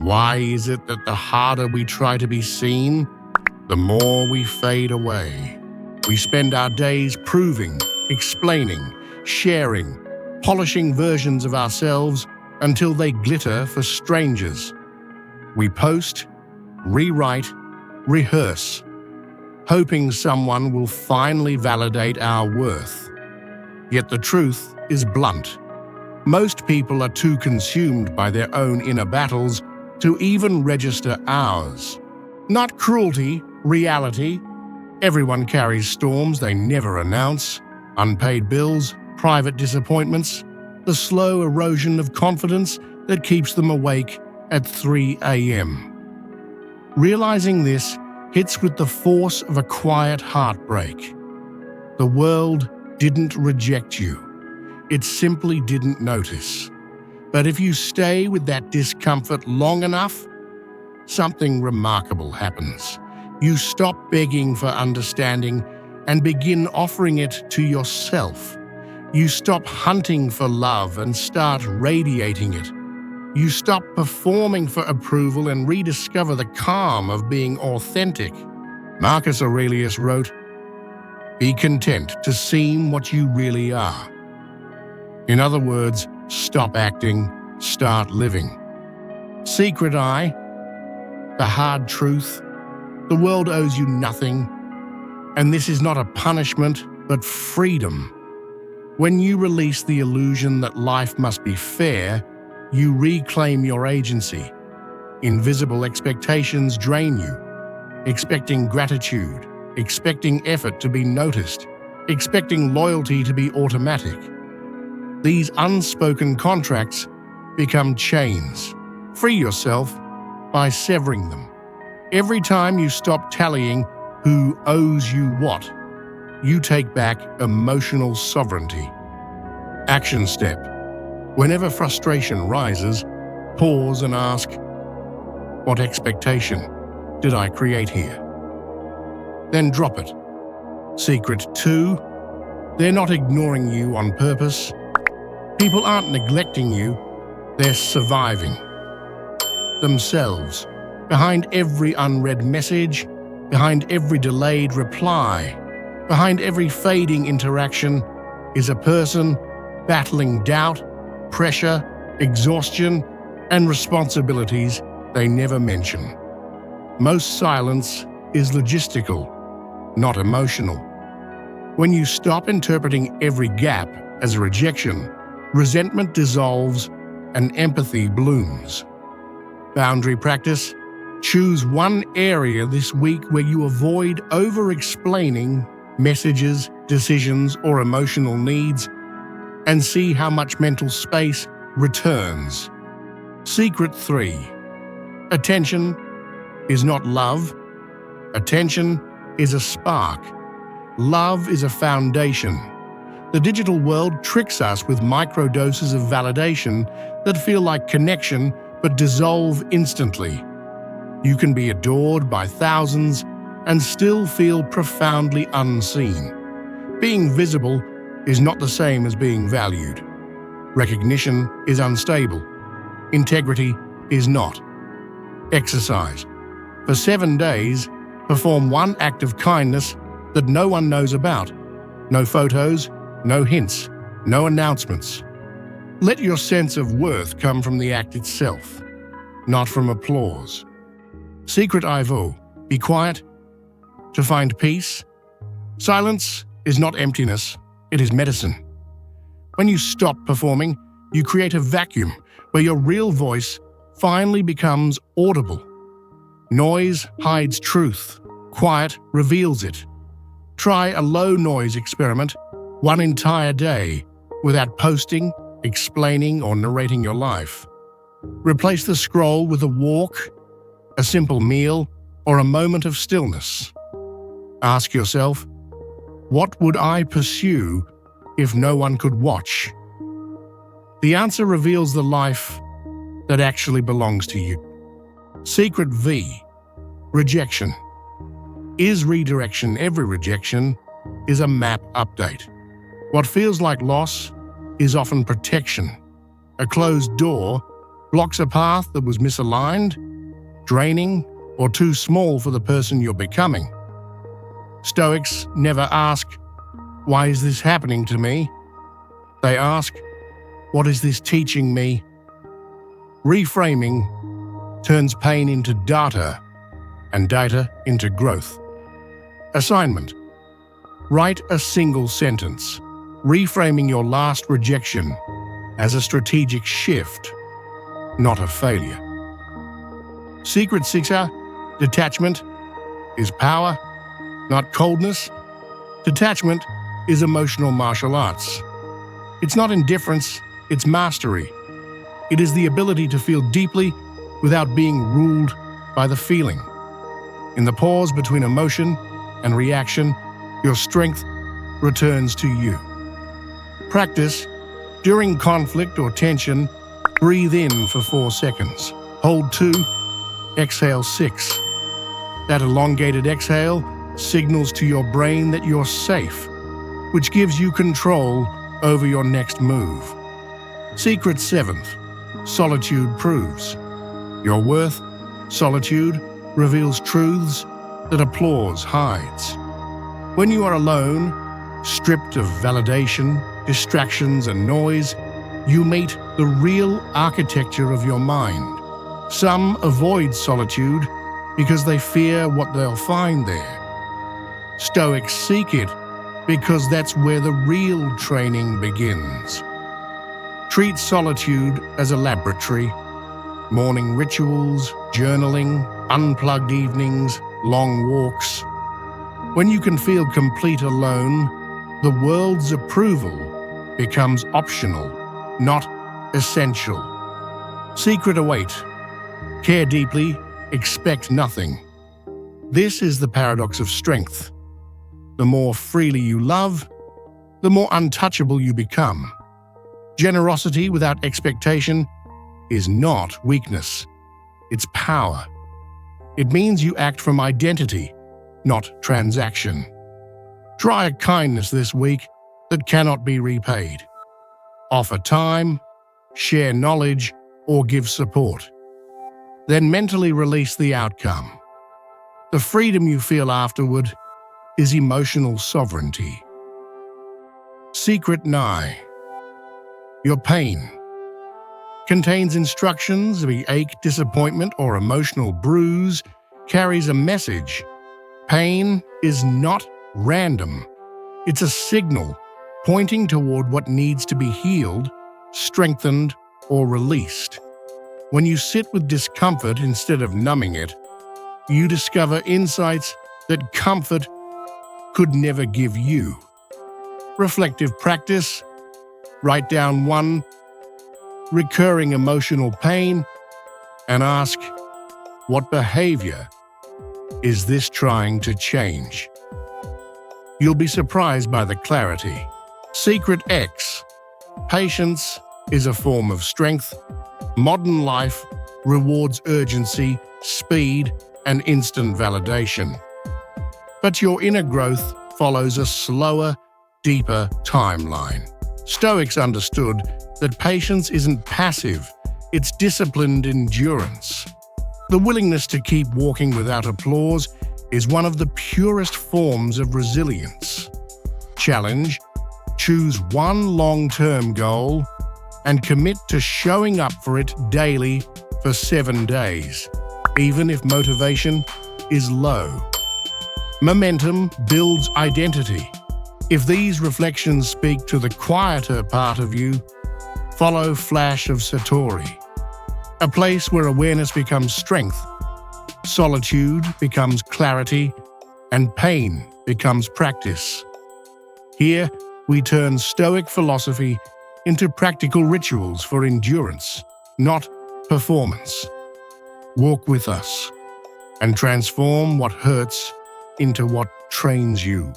Why is it that the harder we try to be seen, the more we fade away? We spend our days proving, explaining, sharing, polishing versions of ourselves until they glitter for strangers. We post, rewrite, rehearse, hoping someone will finally validate our worth. Yet the truth is blunt. Most people are too consumed by their own inner battles to even register ours. Not cruelty, reality. Everyone carries storms they never announce, unpaid bills, private disappointments, the slow erosion of confidence that keeps them awake at 3 a.m. Realizing this hits with the force of a quiet heartbreak. The world didn't reject you. It simply didn't notice. But if you stay with that discomfort long enough, something remarkable happens. You stop begging for understanding and begin offering it to yourself. You stop hunting for love and start radiating it. You stop performing for approval and rediscover the calm of being authentic. Marcus Aurelius wrote, "Be content to seem what you really are." In other words, stop acting, start living. Secret I, the hard truth, the world owes you nothing, and this is not a punishment, but freedom. When you release the illusion that life must be fair, you reclaim your agency. Invisible expectations drain you, expecting gratitude, expecting effort to be noticed, expecting loyalty to be automatic. These unspoken contracts become chains. Free yourself by severing them. Every time you stop tallying who owes you what, you take back emotional sovereignty. Action step. Whenever frustration rises, pause and ask, what expectation did I create here? Then drop it. Secret 2, they're not ignoring you on purpose. People aren't neglecting you, they're surviving themselves. Behind every unread message, behind every delayed reply, behind every fading interaction is a person battling doubt, pressure, exhaustion, and responsibilities they never mention. Most silence is logistical, not emotional. When you stop interpreting every gap as a rejection, resentment dissolves and empathy blooms. Boundary practice. Choose one area this week where you avoid over-explaining messages, decisions, or emotional needs, and see how much mental space returns. Secret 3. Attention is not love. Attention is a spark. Love is a foundation. The digital world tricks us with microdoses of validation that feel like connection but dissolve instantly. You can be adored by thousands and still feel profoundly unseen. Being visible is not the same as being valued. Recognition is unstable. Integrity is not. Exercise. For 7 days, perform one act of kindness that no one knows about. No photos, no hints, no announcements. Let your sense of worth come from the act itself, not from applause. Secret IV. Be quiet to find peace. Silence is not emptiness, it is medicine. When you stop performing, you create a vacuum where your real voice finally becomes audible. Noise hides truth. Quiet reveals it. Try a low noise experiment, one entire day, without posting, explaining, or narrating your life. Replace the scroll with a walk, a simple meal, or a moment of stillness. Ask yourself, what would I pursue if no one could watch? The answer reveals the life that actually belongs to you. Secret V. Rejection. Is redirection every rejection? Is a map update. What feels like loss is often protection. A closed door blocks a path that was misaligned, draining, or too small for the person you're becoming. Stoics never ask, "Why is this happening to me?" They ask, "What is this teaching me?" Reframing turns pain into data and data into growth. Assignment: write a single sentence, reframing your last rejection as a strategic shift, not a failure. Secret 6, detachment is power, not coldness. Detachment is emotional martial arts. It's not indifference, it's mastery. It is the ability to feel deeply without being ruled by the feeling. In the pause between emotion and reaction, your strength returns to you. Practice: during conflict or tension, breathe in for 4 seconds. Hold 2, exhale 6. That elongated exhale signals to your brain that you're safe, which gives you control over your next move. Secret 7, solitude proves your worth. Solitude reveals truths that applause hides. When you are alone, stripped of validation, distractions, and noise, you meet the real architecture of your mind. Some avoid solitude because they fear what they'll find there. Stoics seek it because that's where the real training begins. Treat solitude as a laboratory. Morning rituals, journaling, unplugged evenings, long walks. When you can feel complete alone, the world's approval becomes optional, not essential. Secret await. Care deeply, expect nothing. This is the paradox of strength. The more freely you love, the more untouchable you become. Generosity without expectation is not weakness, it's power. It means you act from identity, not transaction. Try a kindness this week that cannot be repaid. Offer time, share knowledge, or give support. Then mentally release the outcome. The freedom you feel afterward is emotional sovereignty. Secret 9. Your pain contains instructions. The ache, disappointment, or emotional bruise carries a message. Pain is not random. It's a signal pointing toward what needs to be healed, strengthened, or released. When you sit with discomfort instead of numbing it, you discover insights that comfort could never give you. Reflective practice: write down one recurring emotional pain and ask, what behavior is this trying to change? You'll be surprised by the clarity. Secret X. Patience is a form of strength. Modern life rewards urgency, speed, and instant validation. But your inner growth follows a slower, deeper timeline. Stoics understood that patience isn't passive, it's disciplined endurance. The willingness to keep walking without applause is one of the purest forms of resilience. Challenge: choose one long-term goal and commit to showing up for it daily for 7 days, even if motivation is low. Momentum builds identity. If these reflections speak to the quieter part of you, follow Flash of Satori, a place where awareness becomes strength, solitude becomes clarity, and pain becomes practice. Here, we turn Stoic philosophy into practical rituals for endurance, not performance. Walk with us and transform what hurts into what trains you.